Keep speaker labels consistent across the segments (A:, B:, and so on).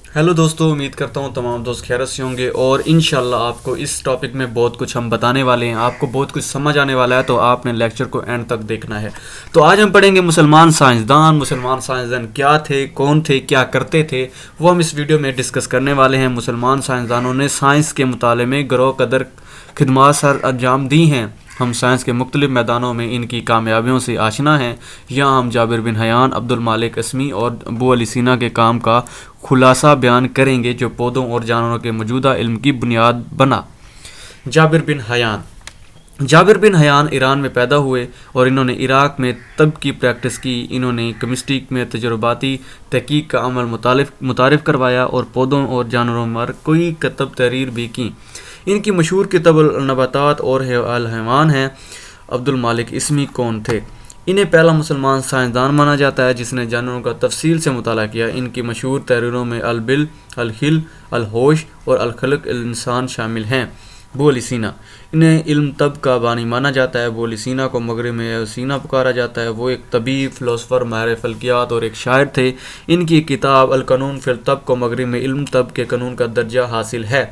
A: Hello दोस्तों, उम्मीद करता हूँ तमाम दोस्त खैरियत से होंगे और इंशाल्लाह आपको इस टॉपिक में बहुत कुछ हम बताने वाले हैं। आपको बहुत कुछ समझ आने वाला है, तो आपने लेक्चर को एंड तक देखना है। तो आज हम पढ़ेंगे मुसलमान साइंसदान क्या थे, कौन थे, क्या करते थे, वो हम इस वीडियो में डिस्कस करने वाले हैं। मुसलमान साइंसदानों ने साइंस के मुताले में गरो कदर खिदमात सर अंजाम दी हैं। हम साइंस के मुख्तलिफ मैदानों में इनकी कामयाबियों से आशना हैं। यहाँ हम जाबिर बिन हयान, अब्दुल मालिक अस्मी और अबू अली सीना के काम का खुलासा बयान करेंगे, जो पौधों और जानवरों के मौजूदा इल्म की बुनियाद बना। जाबिर बिन हयान ईरान में पैदा हुए और इन्होंने इराक में तब की प्रैक्टिस की। इन्होंने केमिस्ट्री में तजुर्बाती तहकीक का अमल मुतारिफ करवाया और पौधों और जानवरों पर कोई कतब तहरीर भी की। इनकी मशहूर किताब नबातात और हैवान है। अब्दुल मालिक इसमी कौन थे? इन्हें पहला मुसलमान साइंसदान माना जाता है जिसने जानवरों का तफसील से मुताला किया। इनकी मशहूर तहरीरों में अल-बिल, अल-हिल, अल-होश और अल-खल्क इंसान शामिल हैं। अबू अली सीना, इन्हें इल्म तब का बानी माना जाता है। अबू अली सीना को मगरिब में सीना पुकारा जाता है। वो एक तबीब, फ़िलोसफ़र, माहिर फ़ल्कियात और एक शायर थे। इनकी किताब अल-क़ानून फ़िल तब को मगरिब में इल्म तब के कानून का दर्जा हासिल है।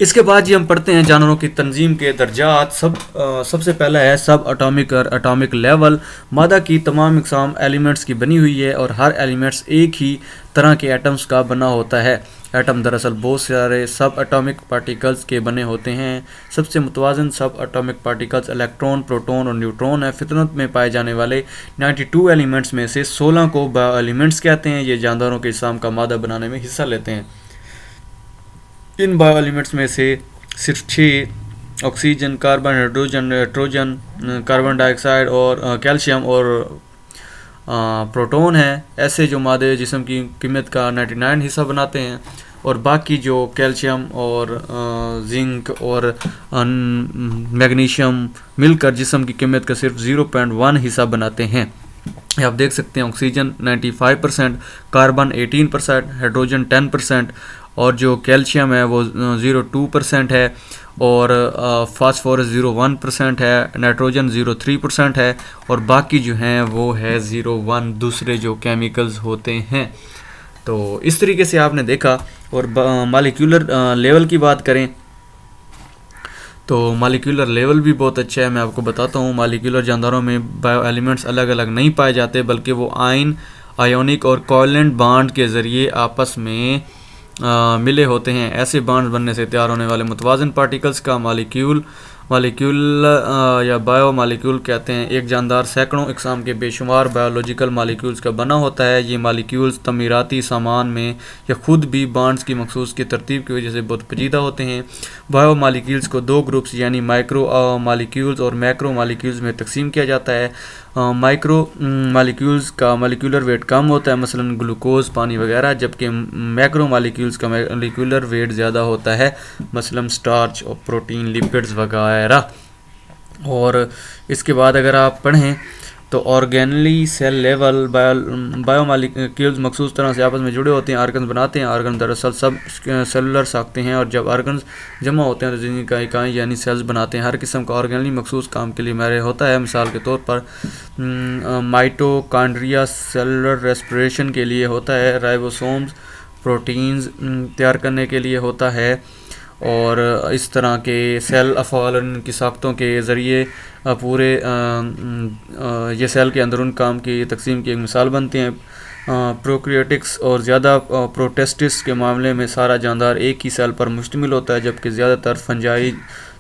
A: इसके बाद हम पढ़ते हैं जानवरों की तंजीम के दर्जात। सबसे पहला है सब अटोमिक और अटोमिक लेवल। मादा की तमाम इकसाम एलिमेंट्स की बनी हुई है और हर एलिमेंट्स एक ही तरह के एटम्स का बना होता है। एटम दरअसल बहुत सारे सब एटॉमिक पार्टिकल्स के बने होते हैं। सबसे मुतवाज़न सब एटॉमिक पार्टिकल्स इलेक्ट्रॉन, प्रोटॉन और न्यूट्रॉन है। फितरत में पाए जाने वाले 92 एलिमेंट्स में से 16 को बायो एलिमेंट्स कहते हैं। ये जानवरों के इस्लाम का मादा बनाने में हिस्सा लेते हैं। इन बायो एलिमेंट्स में से सिर्फ 6 oxygen, carbon, hydrogen, nitrogen, carbon dioxide और कैल्शियम और प्रोटॉन है। ऐसे जो मादे जिस्म की कीमत का 99 हिस्सा बनाते हैं और बाकी जो कैल्शियम और जिंक और मैग्नीशियम मिलकर जिस्म की कीमत का सिर्फ 0.1 हिस्सा बनाते हैं। आप देख सकते हैं ऑक्सीजन 95%, कार्बन 18%, हाइड्रोजन 10% और जो कैल्शियम है वो 0.2% है और फास्फोरस 0.1% है, नाइट्रोजन 0.3% है और बाकी जो हैं वो है 0.1 दूसरे जो केमिकल्स होते हैं। तो इस तरीके से आपने देखा। और मॉलिक्यूलर लेवल की बात करें तो मॉलिक्यूलर लेवल भी बहुत अच्छा है। मैं आपको बताता हूँ, मॉलिक्यूलर जानवरों में बायो एलिमेंट्स अलग अलग नहीं पाए जाते, बल्कि वो आयोनिक और कोवलेंट बांड के ज़रिए आपस में मिले होते हैं। ऐसे बांड बनने से तैयार होने वाले मुतवाज़न पार्टिकल्स का मालिक्यूल या बायो मालिक्यूल कहते हैं। एक जानदार सैकड़ों इकसाम के बेशुमार बायोलॉजिकल मालिक्यूल्स का बना होता है। ये मालिक्यूल्स तमीराती सामान में या ख़ुद भी बांड्स की मखसूस की तरतीब की वजह से बहुत पेचीदा होते हैं। बायो मालिक्यूल्स को 2 ग्रुप्स यानी माइक्रो मालिक्यूल्स और मैक्रो मालिक्यूल्स में तकसीम किया जाता है। माइक्रो मालिक्यूल्स का मालिक्यूलर वेट कम होता है, मसलन ग्लूकोज, पानी वगैरह, जबकि मैक्रो मालिक्यूल्स का मालिक्यूलर वेट ज़्यादा होता है, मसलन स्टार्च और प्रोटीन, लिपिड्स वगैरह। और इसके बाद अगर आप पढ़ें तो organelle cell level biomolecules मखसूस तरह से आपस में जुड़े होते हैं, आर्गन्स बनाते हैं। आर्गन दरअसल सब सेलुलर साखते हैं और जब आर्गन्स जमा होते हैं तो जिनका इकाई यानी सेल्स बनाते हैं। हर किस्म का ऑर्गेनली मखसूस काम के लिए माहिर होता है। मिसाल के तौर पर माइटोकॉन्ड्रिया सेलुलर रेस्पिरेशन के लिए होता है, राइबोसोम्स प्रोटीन्स तैयार करने के लिए होता है और इस तरह के सेल अफ़ाल की साख्तों के ज़रिए पूरे ये सेल के अंदरून काम की तकसीम की एक मिसाल बनते हैं। प्रोक्रियोटिक्स और ज़्यादा प्रोटेस्टिस के मामले में सारा जानदार एक ही सेल पर मुश्तमिल होता है, जबकि ज़्यादातर फंजाई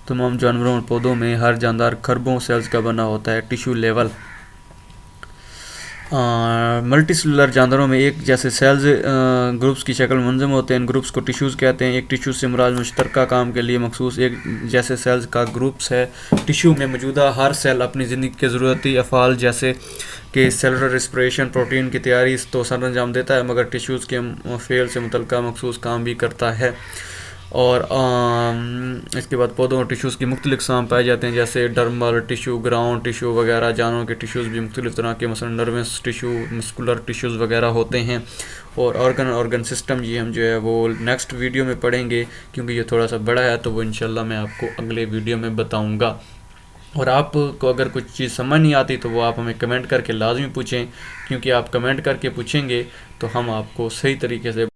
A: तमाम जानवरों और पौधों में हर जानदार खरबों सेल्स का बना होता है। टिश्यू लेवल मल्टीसेलुलर जानवरों में एक जैसे सेल्स ग्रुप्स की शक्ल में मुंज़म होते हैं। इन ग्रुप्स को टिश्यूज़ कहते हैं। एक टिश्यू से मुराद मुश्तरका काम के लिए मखसूस एक जैसे सेल्स का ग्रुप्स है। टिश्यू में मौजूदा हर सेल अपनी ज़िंदगी के ज़रूरती अफ़ाल जैसे कि सेलुलर रेस्पिरेशन, प्रोटीन की तैयारी तो सर अंजाम देता है, मगर टिश्यूज़ के फेल से मुतल्लिक़ मखसूस काम भी करता है। और इसके बाद पौधों और टिश्यूज़ की मुख्तलिफ अक़साम पाए जाते हैं, जैसे डर्मल टिश्यू, ग्राउंड टिश्यू वगैरह। जानवरों के टिश्यूज़ भी मुख्तलिफ तरह के मसलन नर्वस टिश्यू, मस्कुलर टिश्यूज़ वगैरह होते हैं। और ऑर्गन सिस्टम ये हम जो है वो नेक्स्ट वीडियो में पढ़ेंगे, क्योंकि ये थोड़ा सा बड़ा है, तो वो इंशाल्लाह मैं आपको अगले वीडियो में बताऊँगा। और आपको अगर कुछ चीज़ समझ नहीं आती तो वो आप हमें कमेंट करके लाजमी पूछें, क्योंकि आप कमेंट करके पूछेंगे तो हम आपको सही तरीके से